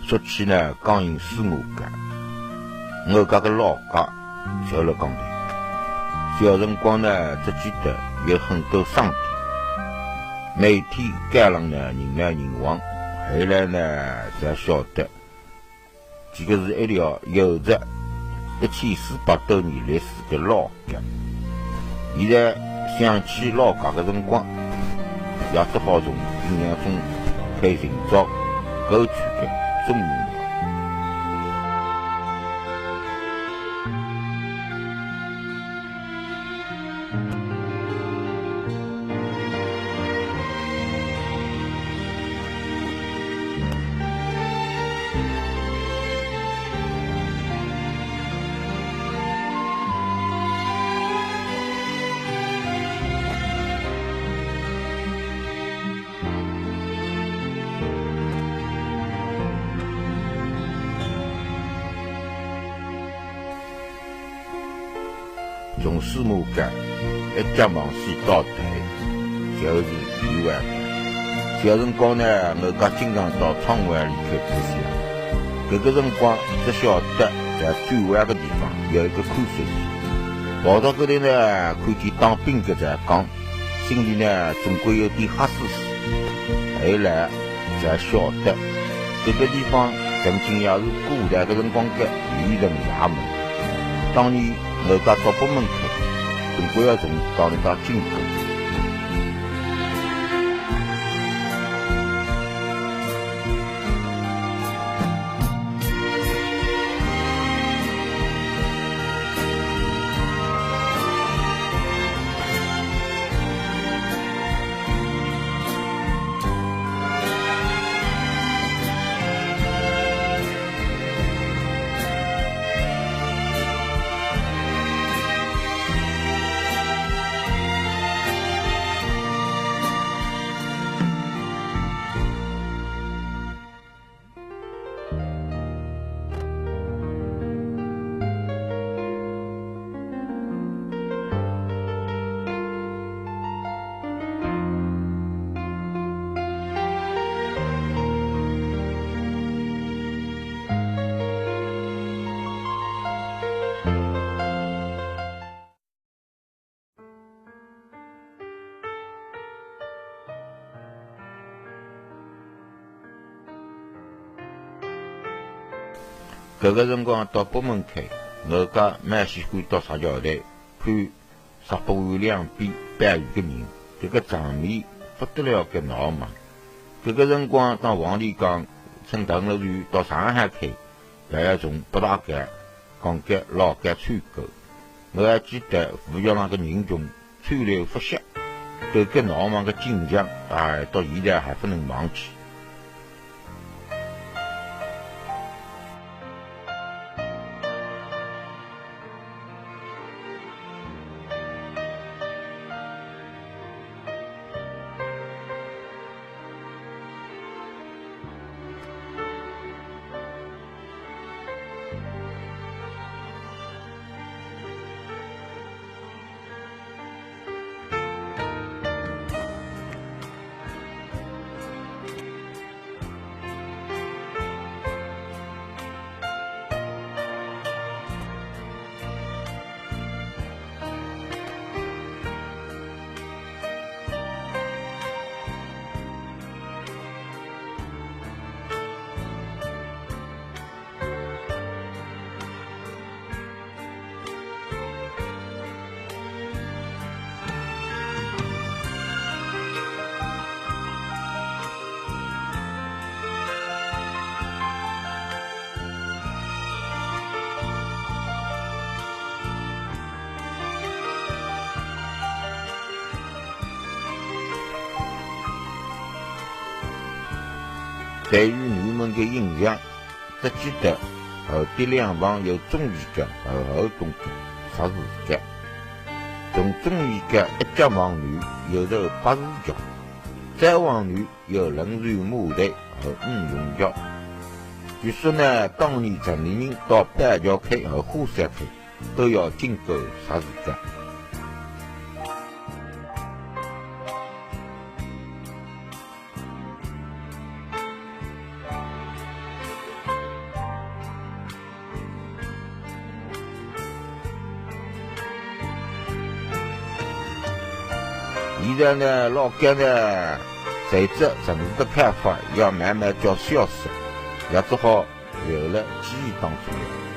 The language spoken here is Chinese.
说起呢，江阴司马街，我家个老家就辣江头。小辰光呢，只记得有很多商店，每天街上呢人来人往，后来呢才晓得，这个是一条有着1400多年历史的老街。现在想起老家的辰光，也只好从印象中去寻找过去的踪影。从司马街一直往西到头，就是荔湾街。小辰光呢，我家经常到窗湾里去白相。搿个辰光只晓得在转弯个地方有一个看守所，跑到搿头呢，看见当兵的在讲，心里呢总归有点哈丝丝。后来才晓得，搿个地方曾经也是古代个辰光的县城衙门。当年我家到北门口，总归要从江里到经过。搿个辰光到北门口，我家蛮喜欢到石桥台看石浦岸两边摆鱼的人，这个场面不得了个闹忙。搿个辰光当黄连江乘邓乐船到上海去，还要从北大街、港街、老街穿过。我还记得扶摇上的人群川流不息，搿个闹忙的景象，到现在还不能忘记。对于女们的印象，只记得后边两旁有中义街和后东街、十字街。从中义街一直往南有条八字桥，再往南有轮船码头和五用桥。据说呢，当年城里人到板桥区和花山区都要经过十字街。现在呢，老街呢，随着城市的开发，要慢慢叫消失，也只好留了记忆当中了。